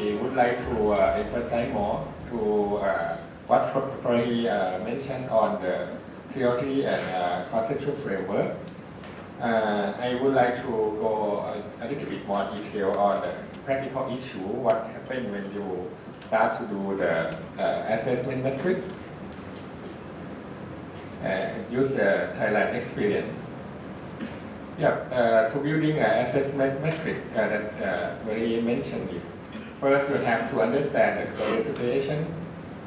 I would like to emphasize more to what Professor mentioned on the theory and conceptual framework. I would like to go a little bit more detail on the practical issue, what happens when you start to do the assessment metric. Use the Thailand experience. Yeah, to building an assessment metric that Marie mentioned is, first you have to understand the current situation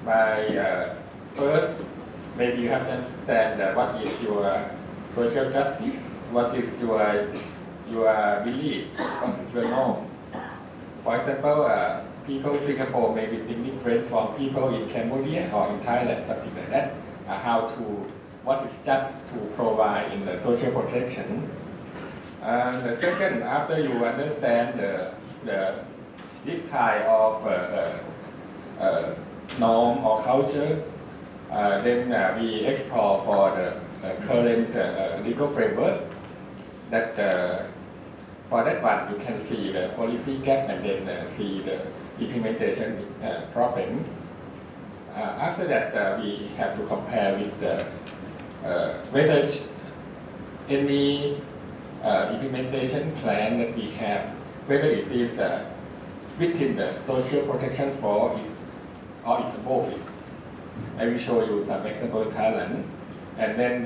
by first, maybe you have to understand what is your social justice, what is your belief, what is your norm. For example, people in Singapore may be thinking different from people in Cambodia or in Thailand, something like that. What is just to provide in the social protection. And the second, after you understand this kind of norm or culture, then we explore for the current legal framework. That for that one you can see the policy gap and then see the implementation problem. After that, we have to compare with whether any implementation plan that we have, whether it is within the social protection for it or it's above it. I will show you some example in Thailand. And then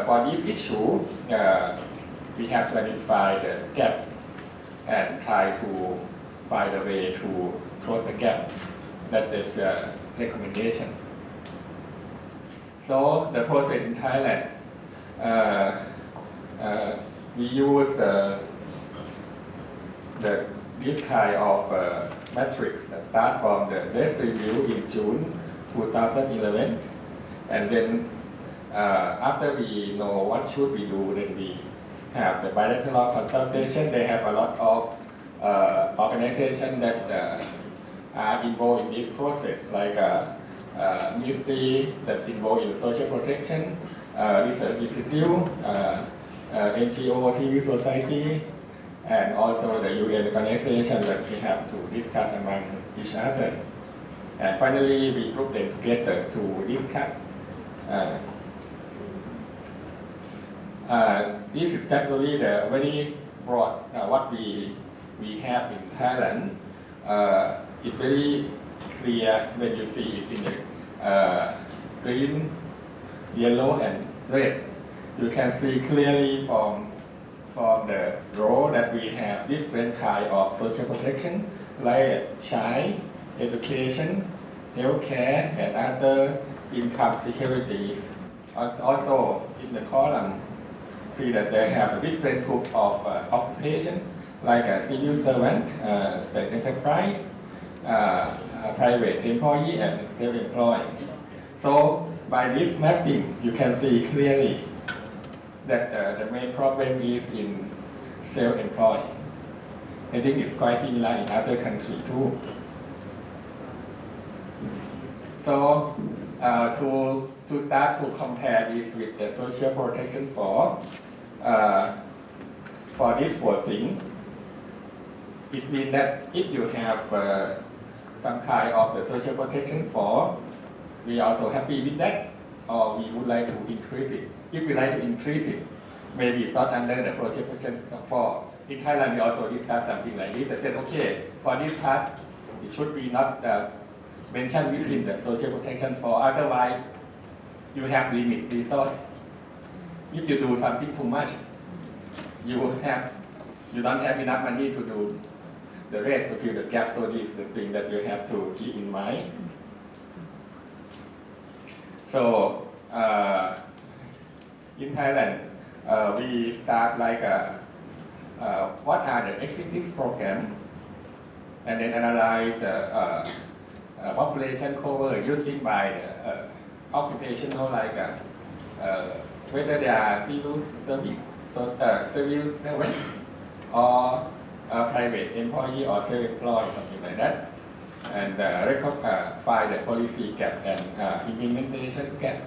for this issue, we have to identify the gap and try to find a way to close the gap. That is a recommendation. So the process in Thailand, we use this kind of metrics that start from the desk review in June 2011, and then after we know what should we do, then we have the bilateral consultation. They have a lot of organizations that are involved in this process, like ministry that involved in social protection, research institute, NGO, civil society, and also the UN organization that we have to discuss among each other. And finally, we group them together to discuss. This is actually the very broad what we have in Thailand. It's very clear when you see it in the green, yellow, and red. You can see clearly from the row that we have different kind of social protection, like child, education, healthcare, and other income security. Also, in the column, see that they have a different group of occupation, like a civil servant, state enterprise, private employee, and self-employed. So by this mapping, you can see clearly that the main problem is in self-employed. I think it's quite similar in other countries too. So to start to compare this with the social protection for this whole thing, it means that if you have some kind of the social protection for, we are also happy with that, or we would like to increase it. If we like to increase it, maybe it's not under the social protection for. In Thailand, we also discussed something like this. I said, okay, for this part, it should be not mentioned within the social protection for. Otherwise, you have limit resource. If you do something too much, you don't have enough money to do the rest to fill the gap. So this is the thing that you have to keep in mind. So in Thailand, we start like what are the existing programs, and then analyze population cover using by the occupational, like whether they are civil service, civil servant, or private employee or self-employed, something like that, and find the policy gap and implementation gap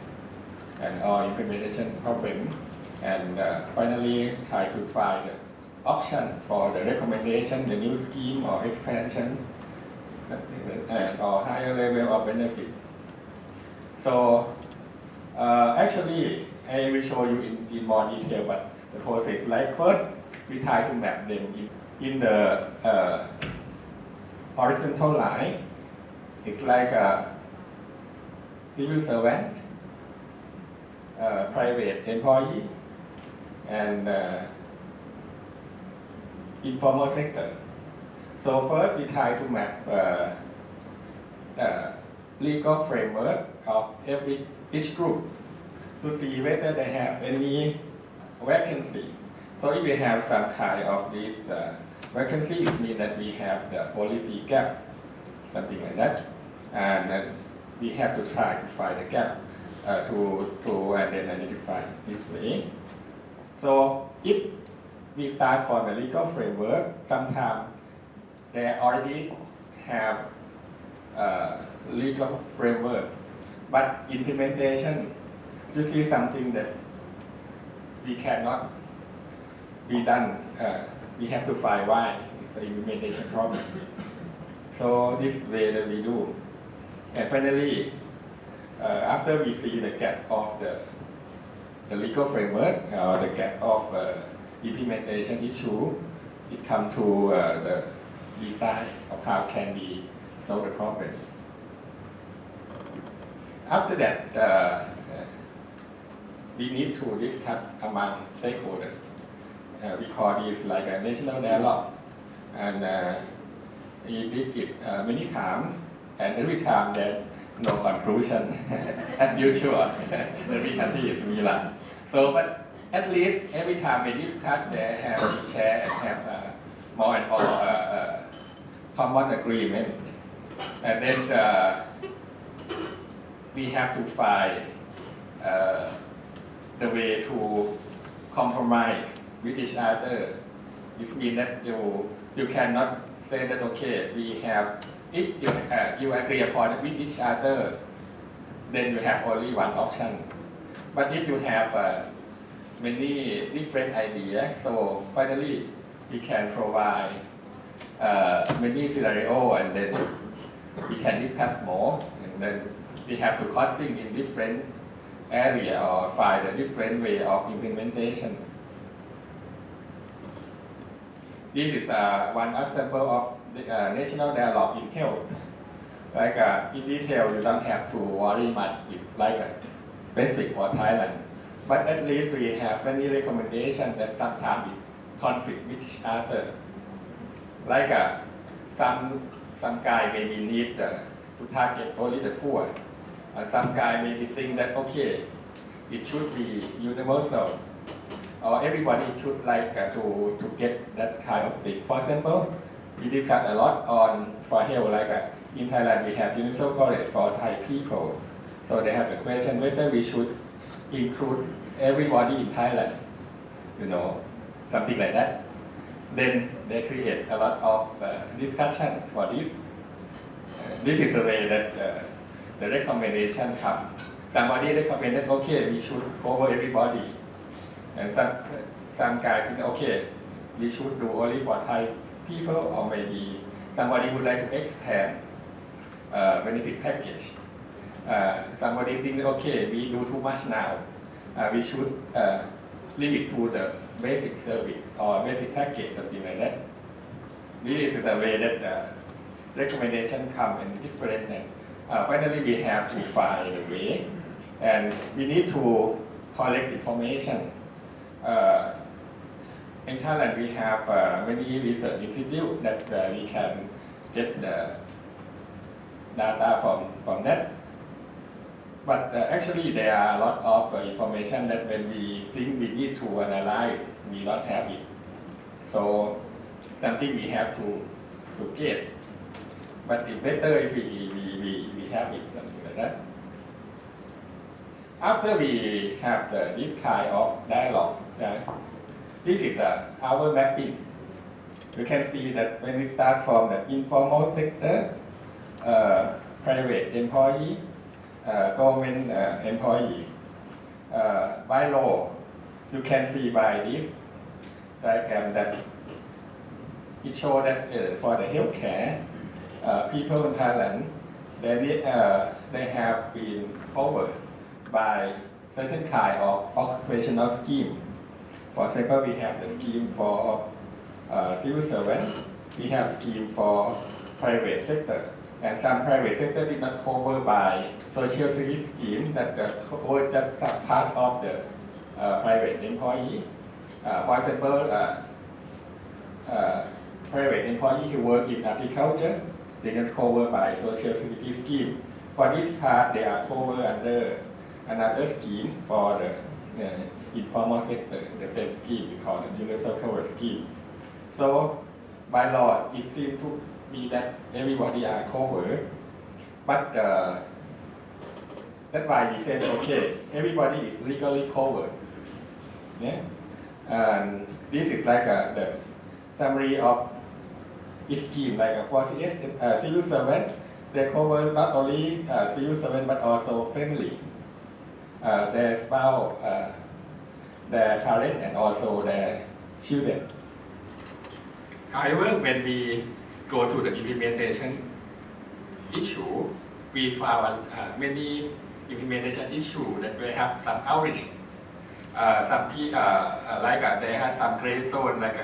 and or implementation problem, and finally try to find option for the recommendation, the new scheme or expansion, or higher level of benefit. So actually, I will show you in more detail, but the process, like first, we try to map them in the horizontal line. It's like a civil servant, private employee, and informal sector. So first, we try to map legal framework of each group to see whether they have any vacancy. So if we have some kind of these vacancies, it means that we have the policy gap, something like that, and then we have to try to find the gap to and then identify this way. So if we start from the legal framework, sometimes they already have legal framework, but implementation usually something that we cannot be done. We have to find why it's an implementation problem. So this way that we do. And finally, after we see the gap of the legal framework or the gap of implementation issue, it comes to the design of how can we solve the problem. After that, we need to discuss among stakeholders. We call this like a national dialogue, and we did it many times, and every time there's no conclusion, as usual. Every country is similar. So, but at least every time we discuss, they have to share and have more and more common agreement, and then we have to find the way to compromise with each other. It means that you cannot say that okay, we have, if you agree upon it with each other, then you have only one option. But if you have many different ideas, so finally we can provide many scenarios, and then we can discuss more, and then we have to costing in different area or find a different way of implementation. This is one example of the national dialogue in health. Like in detail, you don't have to worry much. It's like specific for Thailand. But at least we have many recommendations that sometimes it conflict with each other. Like some guy maybe need to target only the poor. Some guy maybe think that okay, it should be universal, or everybody should like to get that kind of thing. For example, we discuss a lot on for health, like in Thailand we have universal coverage for Thai people. So they have the question whether we should include everybody in Thailand, something like that. Then they create a lot of discussion for this. This is the way that the recommendation comes. Somebody recommended, okay, we should cover everybody. And some guys think, okay, we should do only for Thai people, or maybe somebody would like to expand benefit package. Somebody think, okay, we do too much now. We should limit to the basic service or basic package, something like that. This is the way that the recommendation come in different. And finally, we have to find a way, and we need to collect information. In Thailand, we have many research institutes that we can get the data from that. But actually, there are a lot of information that when we think we need to analyze, we don't have it. So something we have to guess. But it's better if we have it, something like that. After we have this kind of dialogue, this is our mapping. You can see that when we start from the informal sector, private employee, government employee, by law, you can see by this diagram that it shows that for the healthcare, people in Thailand, they have been covered by certain kind of occupational scheme. For example, we have the scheme for civil servants, we have scheme for private sector, and some private sector did not cover by social service scheme that were just a part of the private employee. For example, private employee who work in agriculture, they not covered by social security scheme. For this part, they are covered under another scheme for the informal sector, the same scheme we call the universal coverage scheme. So by law, it seems to be that everybody are covered, but that's why we said, okay, everybody is legally covered. Yeah? And this is like the summary of this scheme, like for civil servant, they cover not only civil servant but also family, their spouse, their parent, and also their children. However, when we go to the implementation issue, we found many implementation issues that we have some outreach. Some people, they have some gray zone, like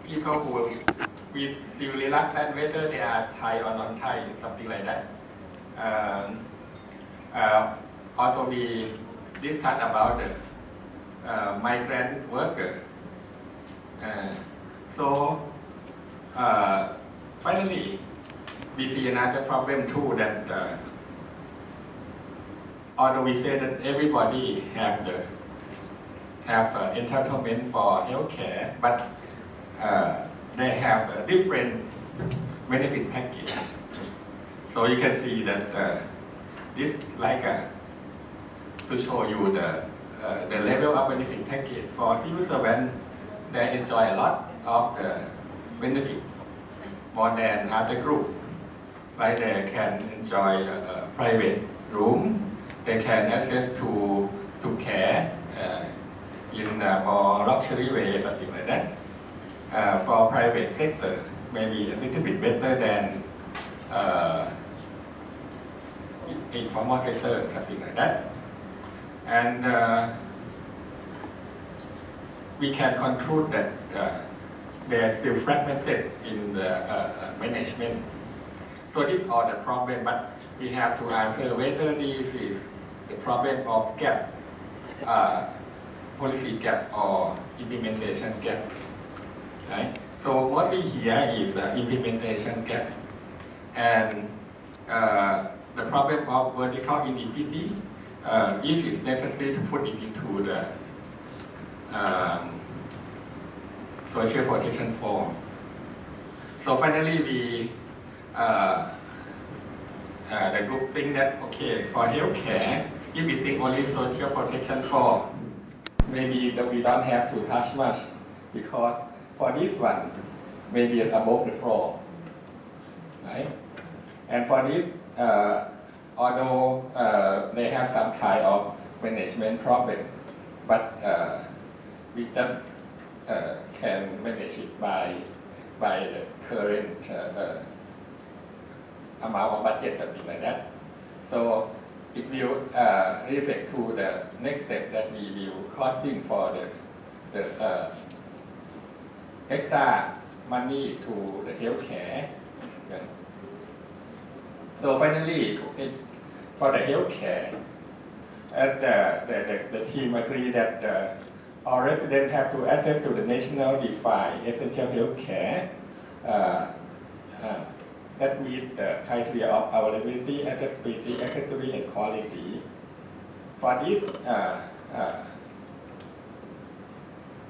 people who we still reluctant whether they are Thai or non-Thai, something like that. Also, we discussed about the migrant worker. Finally, we see another problem too, that although we say that everybody have entitlement for healthcare, but they have a different benefit package. So you can see that this to show you the level of benefit package. For civil servants, they enjoy a lot of the benefit more than other group. Like they can enjoy a private room, they can access to care in a more luxury way, something like that. For private sector, maybe a little bit better than informal sector, something like that. And we can conclude that they are still fragmented in the management. So these are the problem, but we have to answer whether this is the problem of gap, policy gap or implementation gap. Right? So mostly here is implementation gap, and the problem of vertical inequity. If it's necessary to put it into the social protection form. So finally, we the group think that okay, for healthcare, if we think only social protection form, maybe that we don't have to touch much, because for this one, maybe it's above the floor, right? And for this, although they have some kind of management problem, but we just can manage it by the current amount of budget, something like that. So it will reflect to the next step that we will costing for the extra money to the healthcare. Yeah. So finally, for the healthcare, the team agree that all residents have to access to the national defined essential healthcare that meet the criteria of availability, accessibility, acceptability, and quality. For this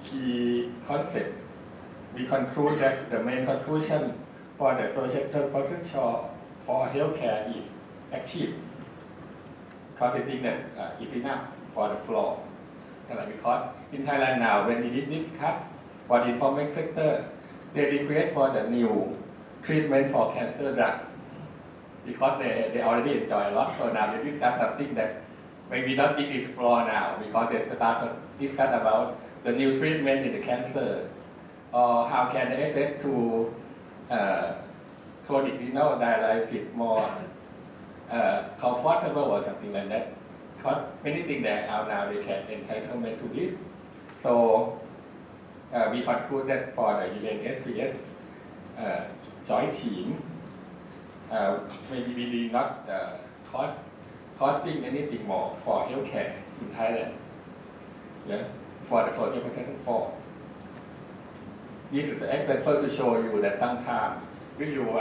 key concept, we conclude that the main conclusion for the social potential for healthcare is achieved, considering that it's enough for the floor. Because in Thailand now, when we did discuss for the informal sector, they request for the new treatment for cancer drug, because they already enjoy a lot. So now they discuss something that maybe not think explore now, because they start to discuss about the new treatment in the cancer, or how can they access to chronic renal dialysis more comfortable or something like that. Because many things that are now they can entitlement to this. So we conclude that for the UNSPS joint team, maybe we did not costing anything more for healthcare in Thailand. Yeah, for the 40% fall. This is an example to show you that sometimes when you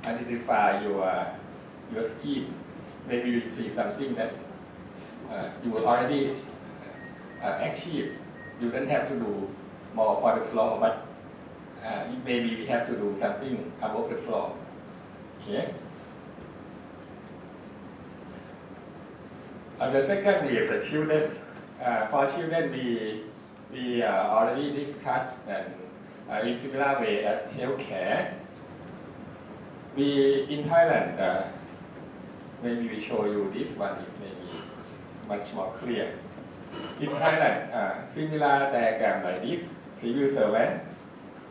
identify your scheme, maybe you see something that you will already achieve. You don't have to do more for the floor, but maybe we have to do something above the floor. Okay. The second is the children. For children, we already discussed and in similar way as healthcare. We in Thailand, maybe we show you this one is maybe much more clear. In Thailand, similar diagram like this: civil servant,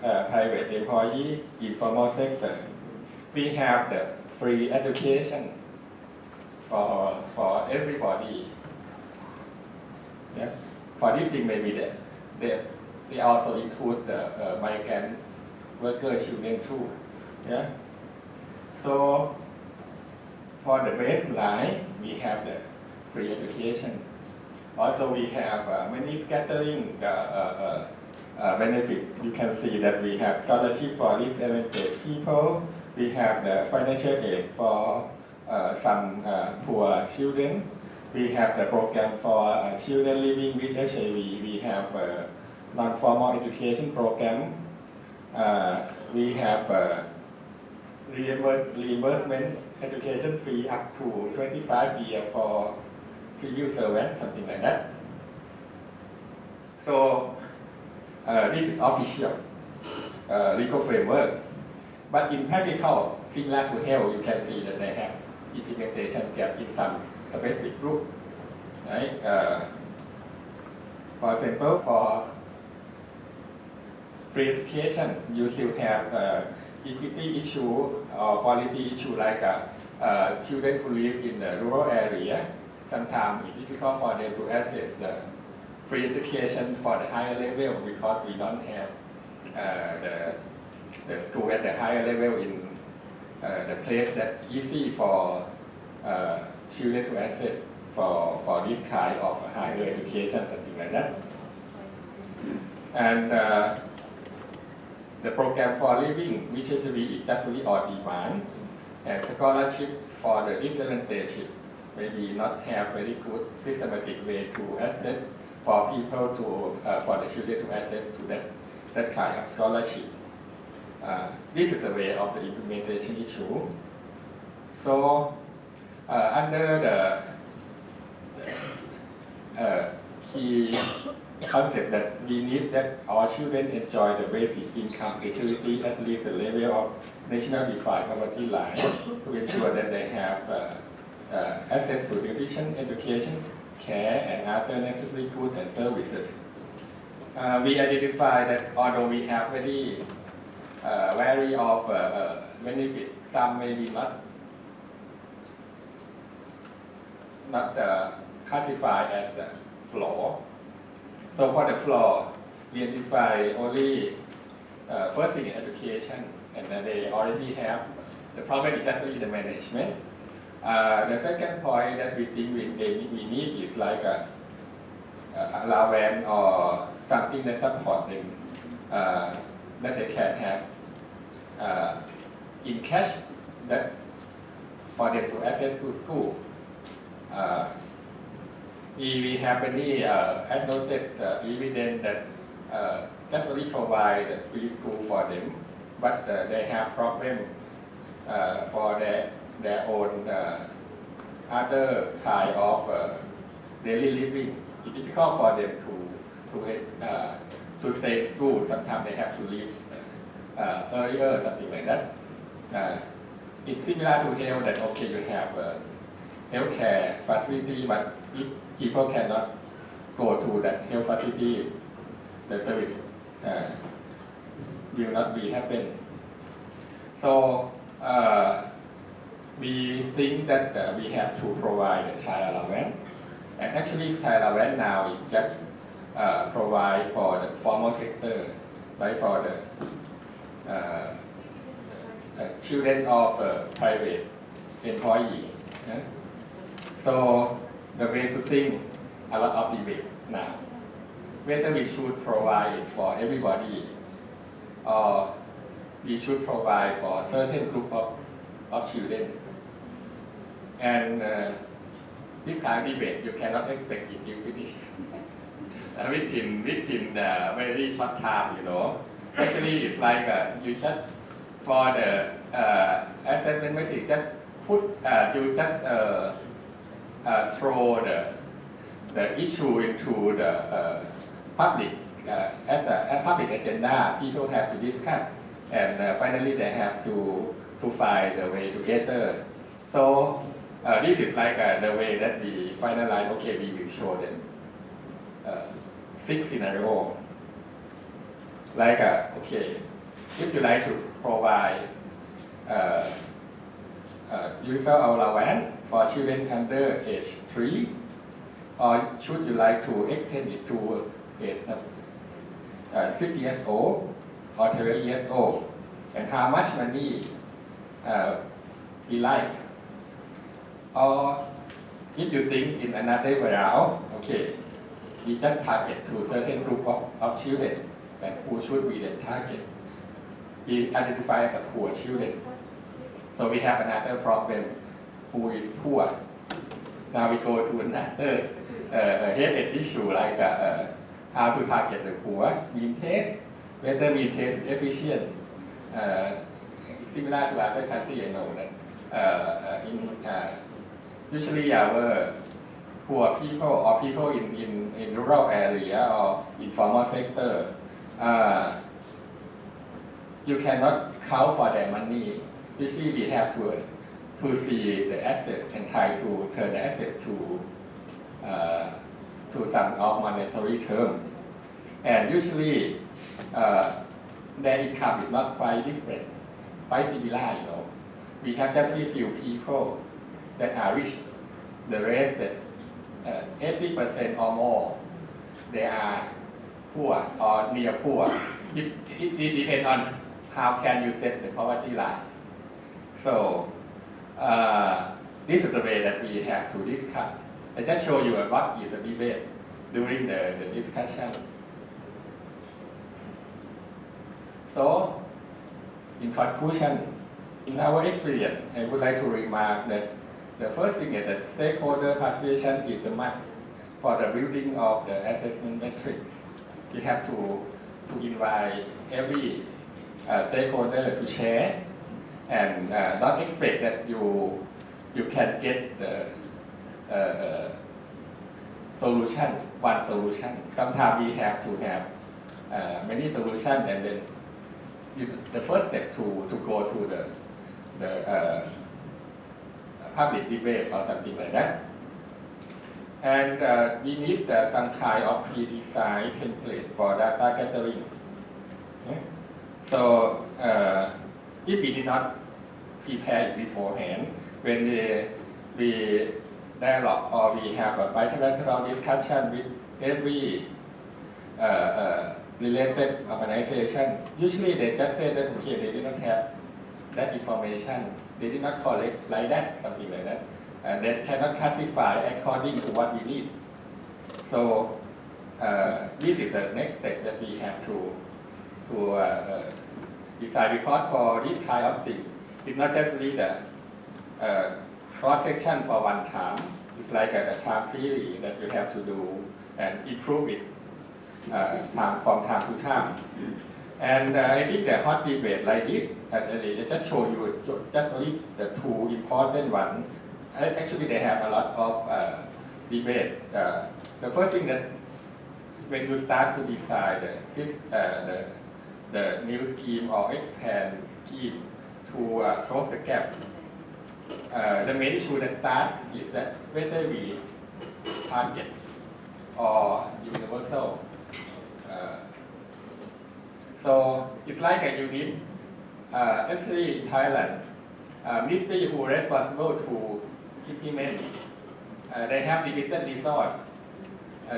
private employee, informal sector. We have the free education for everybody. Yeah. For this thing, maybe they also include the migrant worker children too. Yeah. So for the baseline, we have the free education. Also, we have many scattering benefit. You can see that we have scholarship for disadvantaged people. We have the financial aid for some poor children. We have the program for children living with HIV. We have non-formal education program. We have reimbursement education fee up to 25 years for civil servants, something like that. So this is official legal framework. But in practical, similar to health, you can see that they have implementation gap in some specific group. Right? For example, for free education, you still have equity issue or quality issue like children who live in the rural area. Sometimes it's difficult for them to access the free education for the higher level because we don't have the school at the higher level in the place that easy for children to access for this kind of higher education, something like that. And the program for living, which is just on demand, and scholarship for the disadvantaged, maybe not have very good systematic way to access for people to for the children to access to that kind of scholarship. This is a way of the implementation issue. So under the key concept that we need that our children enjoy the basic income security at least the level of national defined poverty line to ensure that they have access to nutrition, education, care, and other necessary goods and services. We identify that although we have very vary of benefit, some may be not classified as the floor. So for the floor, we identify only first thing in education, and then they already have the problem is just really the management. The second point that we think we need is like a allowance or something that support them that they can have in cash that for them to access to school. We have many annotated evidence that Catholic provide free school for them, but they have problem for their own other kind of daily living. It's difficult for them to stay in school. Sometimes they have to leave earlier, something like that. It's similar to health that okay, you have healthcare facility, but if people cannot go to that health facility, the service will not be happen. So we think that we have to provide a child allowance, and actually child allowance now is just provide for the formal sector, like for the children of private employees. So the way to think, a lot of debate now, whether we should provide it for everybody or we should provide for a certain group of children. And this kind of debate, you cannot expect it to finish within the very short time, Actually, it's like you just, for the assessment method, just put, you just throw the issue into the public, as a public agenda. People have to discuss, and finally they have to find a way together. So this is like the way that we finalize. Okay, we will show them 6 scenarios. Like okay, if you like to provide universal allowance for children under age 3, or should you like to extend it to age 6 years old or 12 years old, and how much money we like? Or if you think in another way around, okay, we just target to certain group of children, and who should be the target? We identify as a poor children. So we have another problem, who is poor. Now we go to another headache issue, like how to target the poor. Mean test, whether mean test is efficient. Similar to other countries, I know that usually our poor people or people in rural area or informal sector, you cannot count for their money. Usually we have to see the assets and try to turn the asset to some of monetary term. And usually their income is not quite different, quite similar, We have just a few people that are rich. The rest, that 80% or more, they are poor or near poor. It depends on how can you set the poverty line. So this is the way that we have to discuss. I just show you what is a debate during the discussion. So, in conclusion, in our experience, I would like to remark that the first thing is that stakeholder participation is a must for the building of the assessment metrics. You have to invite every stakeholder to share, and don't expect that you can get the solution, one solution. Sometimes we have to have many solutions, and then the first step to go to the public debate or something like that. And we need some kind of pre-designed template for data gathering. Okay? So if we did not prepare it beforehand, when we dialogue or we have a bilateral discussion with every related organization, usually they just say that okay, they did not have that information, they did not collect like that, something like that. And they cannot classify according to what we need. So this is the next step that we have to decide, because for this kind of thing, it's not just read a cross-section for one time. It's like a time series that you have to do and improve it from time to time. And I think the hot debate like this, I just show you just only the two important ones. Actually, they have a lot of debate. The first thing that when you start to decide the new scheme or expand scheme to close the gap, the main issue that starts is that whether we target or universal. So it's like you need Actually in Thailand, ministry who are responsible to implement, they have limited resource.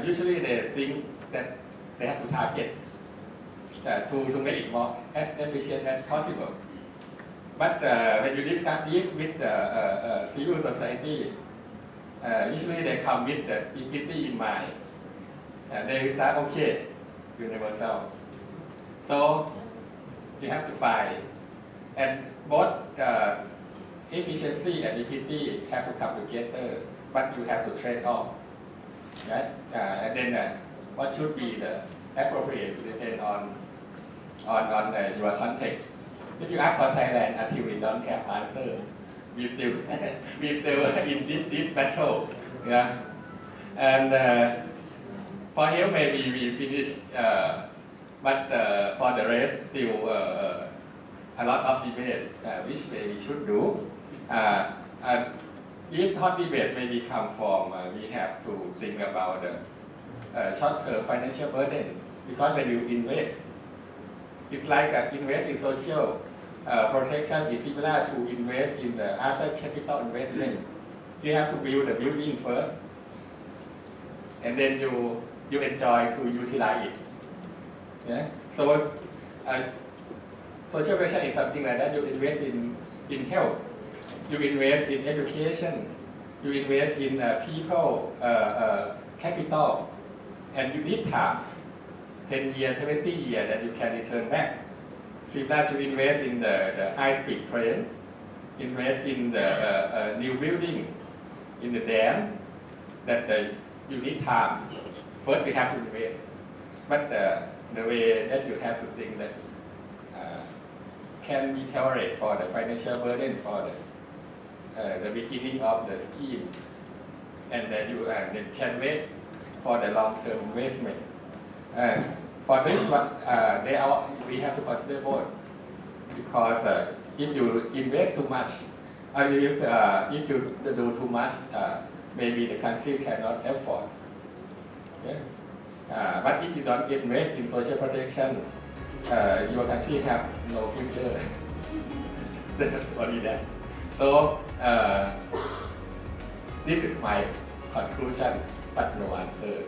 Usually they think that they have to target to make it more as efficient as possible. But when you discuss this with civil society, usually they come with the equity in mind. They start, okay, universal. So you have to find, and both efficiency and equity have to come together, but you have to trade off, right? And then what should be the appropriate depend on your context. If you ask for Thailand, until we don't have answer, we still in this battle, yeah. And for health maybe we finish, but for the rest still a lot of debate which way we should do. This hot debate may come from we have to think about the short-term financial burden, because when you invest, it's like invest in social protection is similar to invest in the other capital investment. You have to build the building first, and then you enjoy to utilize it. Yeah. So social protection is something like that. You invest in health, you invest in education, you invest in people capital, and you need time. 10 years, 20 years that you can return back. Similar to invest in the high-speed train, invest in the new building, in the dam, that you need time. First, we have to invest. But the way that you have to think that can we tolerate for the financial burden for the beginning of the scheme, and that you can wait for the long-term investment. For this one, we have to consider both, because if you invest too much, if you do too much, maybe the country cannot afford. Yeah? But if you don't invest in social protection, your country have no future. That's only that. So this is my conclusion, but no answer.